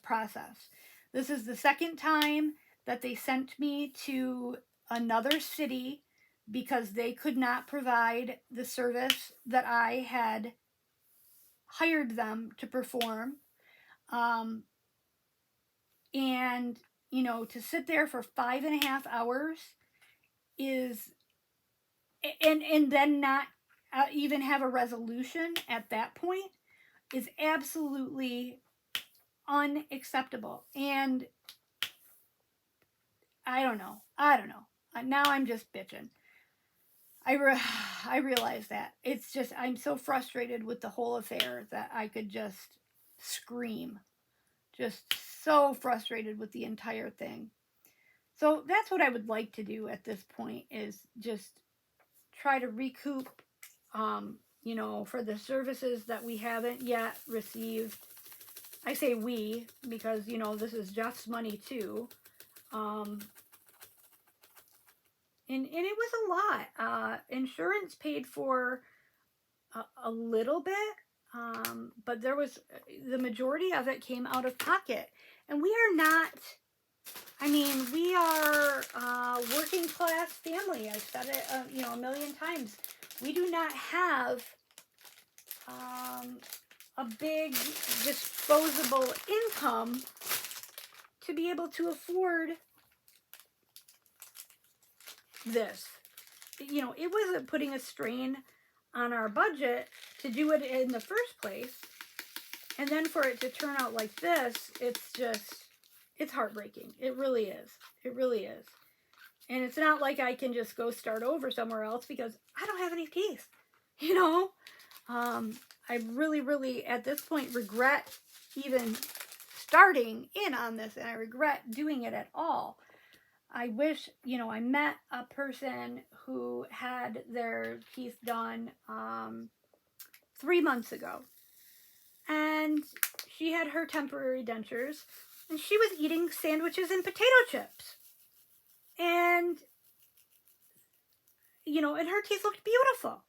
Speaker 1: process. This is the second time that they sent me to another city because they could not provide the service that I had hired them to perform. And, to sit there for 5.5 hours is, and then not even have a resolution at that point, is absolutely unacceptable. And I don't know. Now I'm just bitching. I realize that. It's just, I'm so frustrated with the whole affair that I could just scream. Just so frustrated with the entire thing. So that's what I would like to do at this point, is just try to recoup, for the services that we haven't yet received. I say we, because, this is Jeff's money too. And it was a lot. Insurance paid for a little bit, but the majority of it came out of pocket. And we are not, we are a working class family. I've said it, a million times. We do not have a big disposable income to be able to afford this. It wasn't putting a strain on our budget to do it in the first place. And then for it to turn out like this, it's heartbreaking. It really is. It really is. And it's not like I can just go start over somewhere else because I don't have any teeth. I really, really, at this point, regret even starting in on this, and I regret doing it at all. I wish, I met a person who had their teeth done 3 months ago. And she had her temporary dentures, and she was eating sandwiches and potato chips. And, and her teeth looked beautiful.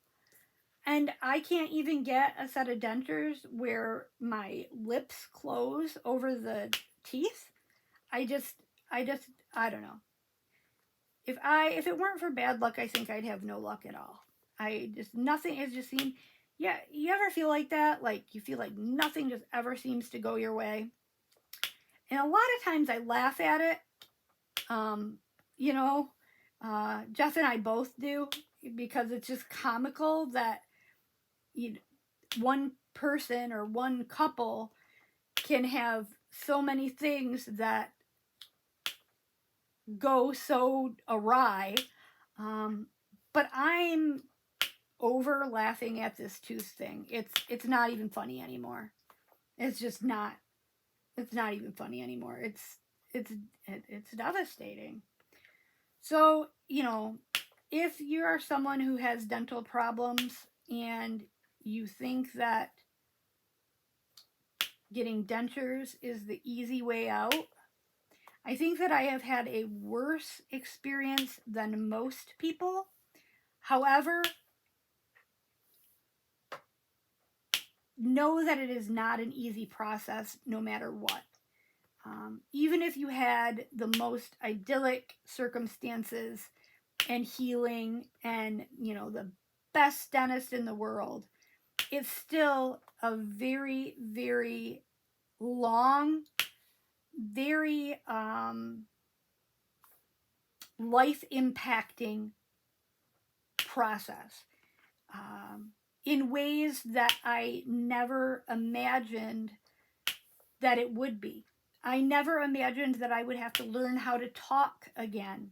Speaker 1: And I can't even get a set of dentures where my lips close over the teeth. I don't know. If it weren't for bad luck, I think I'd have no luck at all. Nothing has just seemed, yeah, you ever feel like that? Like you feel like nothing just ever seems to go your way? And a lot of times I laugh at it. Jeff and I both do, because it's just comical that one person or one couple can have so many things that go so awry. But I'm over laughing at this tooth thing. It's not even funny anymore. It's just not. It's not even funny anymore. It's devastating. So, if you are someone who has dental problems and you think that getting dentures is the easy way out, I think that I have had a worse experience than most people. However, know that it is not an easy process no matter what. Even if you had the most idyllic circumstances and healing and, the best dentist in the world, it's still a very, very long, very life-impacting process in ways that I never imagined that it would be. I never imagined that I would have to learn how to talk again.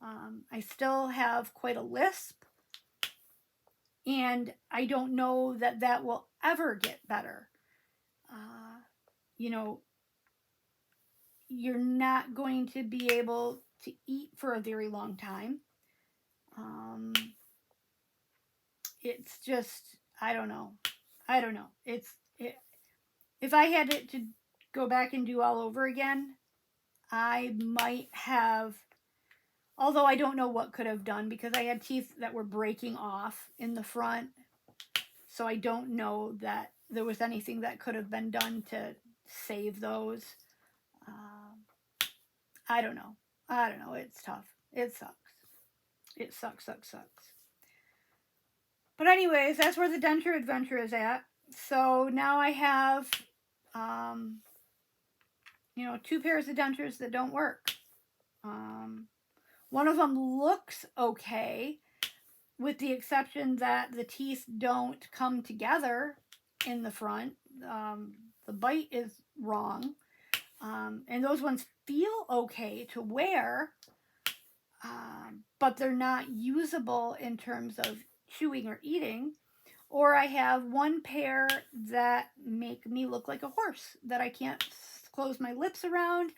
Speaker 1: I still have quite a lisp, and I don't know that that will ever get better. You're not going to be able to eat for a very long time. It's just, I don't know. If I had to go back and do all over again, I might have, although I don't know what could have done, because I had teeth that were breaking off in the front. So I don't know that there was anything that could have been done to save those. I don't know. It's tough. It sucks. It sucks. But anyways, that's where the denture adventure is at. So now I have, 2 pairs of dentures that don't work. One of them looks okay, with the exception that the teeth don't come together in the front. The bite is wrong. And those ones feel okay to wear, but they're not usable in terms of chewing or eating. Or I have one pair that make me look like a horse, that I can't close my lips around,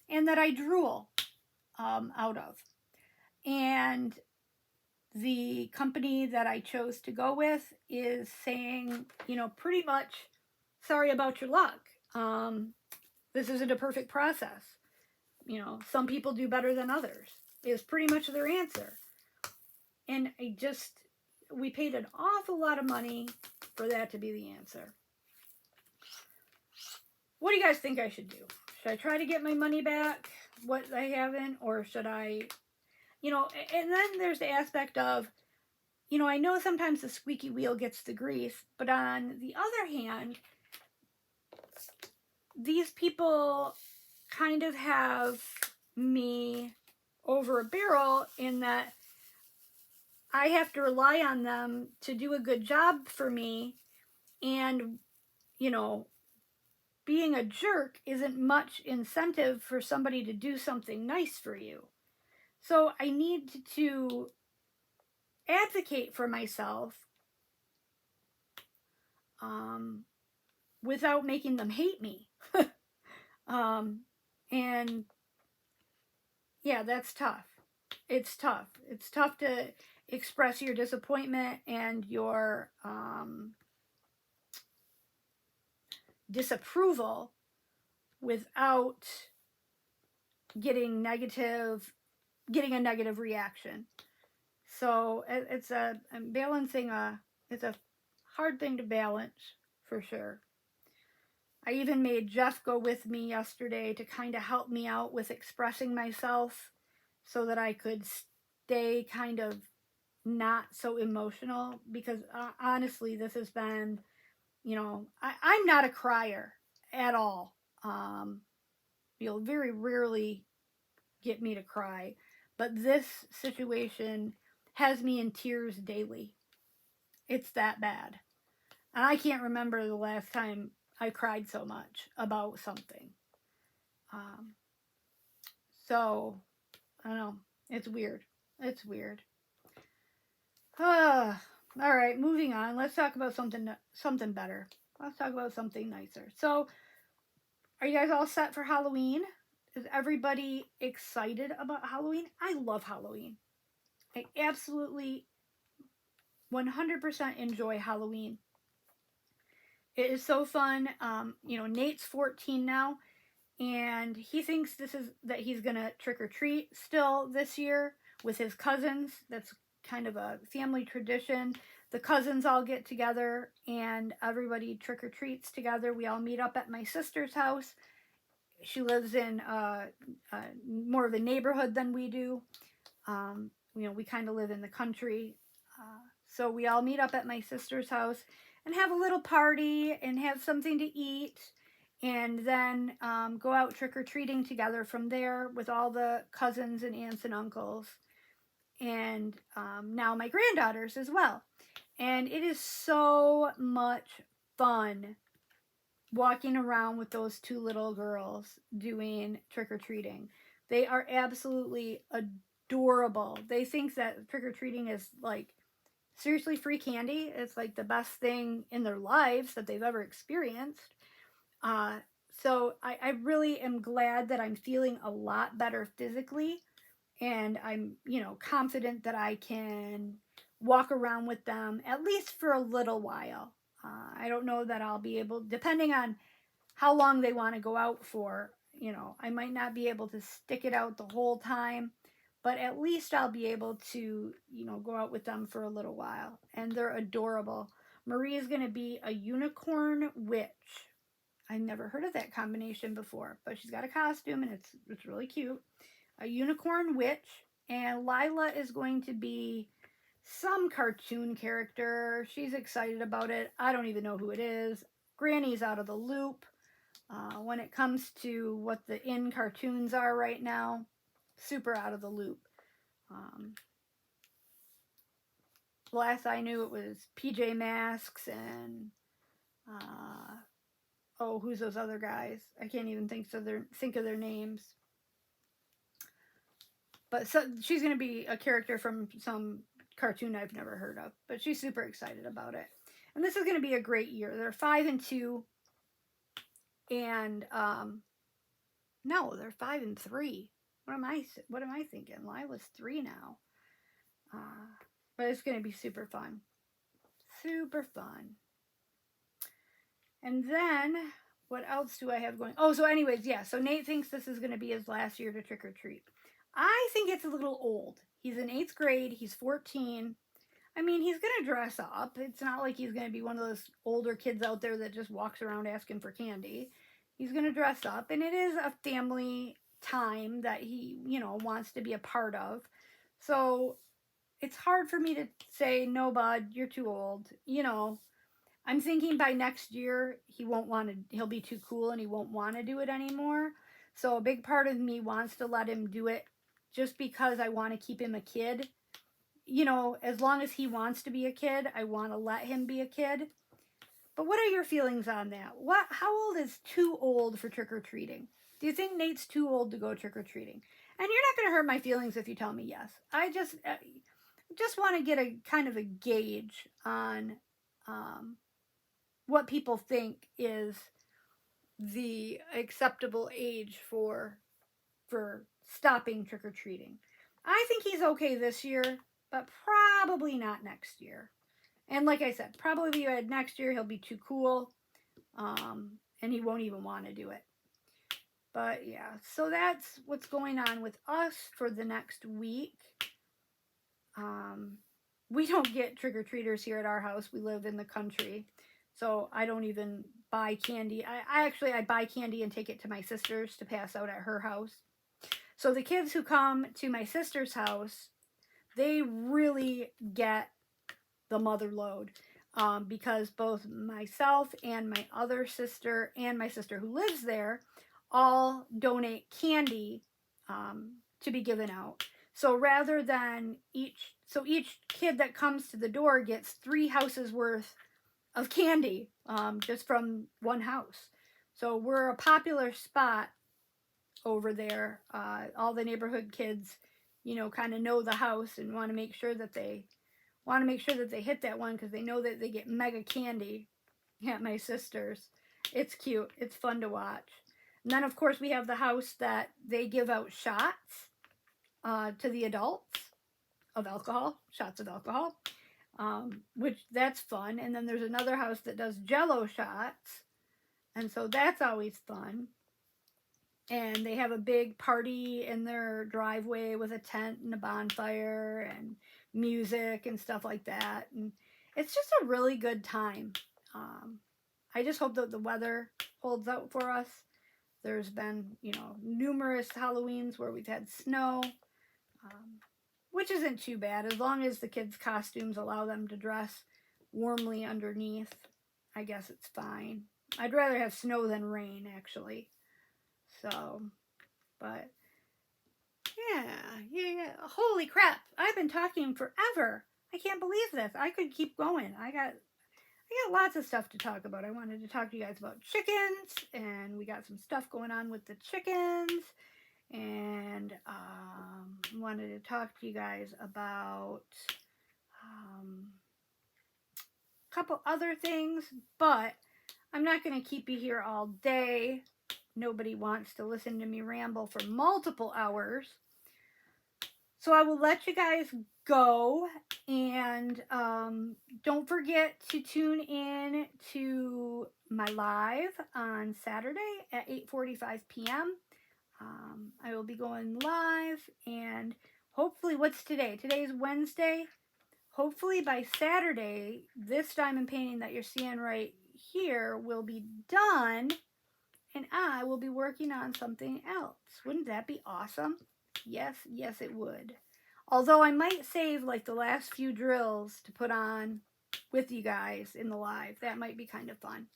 Speaker 1: and that I drool out of. And the company that I chose to go with is saying, pretty much, sorry about your luck. This isn't a perfect process. Some people do better than others, is pretty much their answer. And we paid an awful lot of money for that to be the answer. What do you guys think I should do? Should I try to get my money back, what I haven't, or should I, and then there's the aspect of, I know sometimes the squeaky wheel gets the grease, but on the other hand, these people kind of have me over a barrel in that I have to rely on them to do a good job for me, and, being a jerk isn't much incentive for somebody to do something nice for you. So I need to advocate for myself without making them hate me. And yeah, that's tough. It's tough. It's tough to express your disappointment and your disapproval without getting a negative reaction. So it's I'm balancing it's a hard thing to balance for sure. I even made Jeff go with me yesterday to kind of help me out with expressing myself so that I could stay kind of not so emotional, because honestly, this has been, I'm not a crier at all. You'll very rarely get me to cry, but this situation has me in tears daily. It's that bad. And I can't remember the last time I cried so much about something. Um, so, I don't know. It's weird. It's weird. All right, moving on. Let's talk about something better. Let's talk about something nicer. So, are you guys all set for Halloween? Is everybody excited about Halloween? I love Halloween. I absolutely 100% enjoy Halloween. It is so fun. Nate's 14 now, and he thinks that he's gonna trick or treat still this year with his cousins. That's kind of a family tradition. The cousins all get together and everybody trick or treats together. We all meet up at my sister's house. She lives in more of a neighborhood than we do. We kind of live in the country. So we all meet up at my sister's house and have a little party and have something to eat, and then go out trick-or-treating together from there with all the cousins and aunts and uncles, and now my granddaughters as well. And it is so much fun walking around with those two little girls doing trick-or-treating. They are absolutely adorable. They think that trick-or-treating is like seriously free candy. It's like the best thing in their lives that they've ever experienced. So I really am glad that I'm feeling a lot better physically, and I'm, confident that I can walk around with them at least for a little while. I don't know that I'll be able, depending on how long they want to go out for, I might not be able to stick it out the whole time, but at least I'll be able to, go out with them for a little while. And they're adorable. Marie is going to be a unicorn witch. I never heard of that combination before, but she's got a costume and it's really cute. A unicorn witch, and Lila is going to be some cartoon character. She's excited about it. I don't even know who it is. Granny's out of the loop when it comes to what the in cartoons are right now. Super out of the loop. Last I knew, it was PJ Masks and who's those other guys? I can't even think of their names. But so she's going to be a character from some cartoon I've never heard of. But she's super excited about it. And this is going to be a great year. They're 5 and 2. And no, they're 5 and 3. What am I thinking? Lila's 3 now. But it's going to be super fun. Super fun. And then, what else do I have going? Oh, so anyways, yeah. So Nate thinks this is going to be his last year to trick or treat. I think it's a little old. He's in 8th grade. He's 14. I mean, he's going to dress up. It's not like he's going to be one of those older kids out there that just walks around asking for candy. He's going to dress up. And it is a family time that he, wants to be a part of. So it's hard for me to say, no, bud, you're too old. I'm thinking by next year he'll be too cool and he won't want to do it anymore. So a big part of me wants to let him do it just because I want to keep him a kid. As long as he wants to be a kid, I want to let him be a kid. But what are your feelings on that? How old is too old for trick-or-treating? Do you think Nate's too old to go trick-or-treating? And you're not going to hurt my feelings if you tell me yes. I just want to get a kind of a gauge on what people think is the acceptable age for stopping trick-or-treating. I think he's okay this year, but probably not next year. And like I said, probably next year he'll be too cool, and he won't even want to do it. But yeah, so that's what's going on with us for the next week. We don't get trick-or-treaters here at our house. We live in the country, so I don't even buy candy. I buy candy and take it to my sister's to pass out at her house. So the kids who come to my sister's house, they really get the mother load, because both myself and my other sister and my sister who lives there all donate candy to be given out. So rather than each kid that comes to the door gets 3 houses worth of candy, just from one house. So we're a popular spot over there. All the neighborhood kids, kind of know the house and want to make sure that they hit that one, because they know that they get mega candy at my sister's. It's cute. It's fun to watch. And then, of course, we have the house that they give out shots to the adults of alcohol, shots of alcohol, which that's fun. And then there's another house that does Jello shots, and so that's always fun. And they have a big party in their driveway with a tent and a bonfire and music and stuff like that. And it's just a really good time. I just hope that the weather holds out for us. There's been, numerous Halloweens where we've had snow, which isn't too bad as long as the kids' costumes allow them to dress warmly underneath. I guess it's fine. I'd rather have snow than rain, actually. So, but yeah. Holy crap! I've been talking forever. I can't believe this. I could keep going. I got lots of stuff to talk about. I wanted to talk to you guys about chickens, and we got some stuff going on with the chickens, and wanted to talk to you guys about a couple other things, but I'm not going to keep you here all day. Nobody wants to listen to me ramble for multiple hours. So I will let you guys go, and don't forget to tune in to my live on Saturday at 8:45 p.m. I will be going live, and hopefully, what's today? Today's Wednesday. Hopefully by Saturday, this diamond painting that you're seeing right here will be done, and I will be working on something else. Wouldn't that be awesome? Yes, it would. Although I might save like the last few drills to put on with you guys in the live. That might be kind of fun.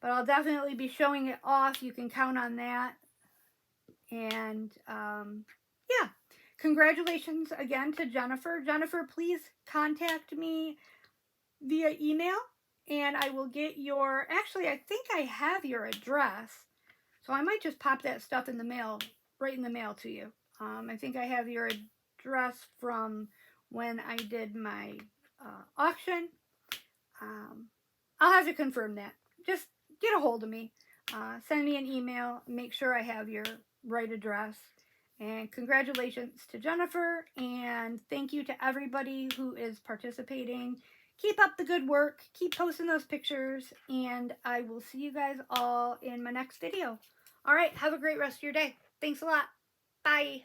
Speaker 1: But I'll definitely be showing it off. You can count on that. And yeah, congratulations again to Jennifer. Jennifer, please contact me via email, and I will get your, actually, I think I have your address, so I might just pop that stuff in the mail, right in the mail to you. I think I have your address from when I did my auction. I'll have to confirm that. Just get a hold of me. Send me an email. Make sure I have your right address. And congratulations to Jennifer. And thank you to everybody who is participating. Keep up the good work. Keep posting those pictures. And I will see you guys all in my next video. All right. Have a great rest of your day. Thanks a lot. Bye.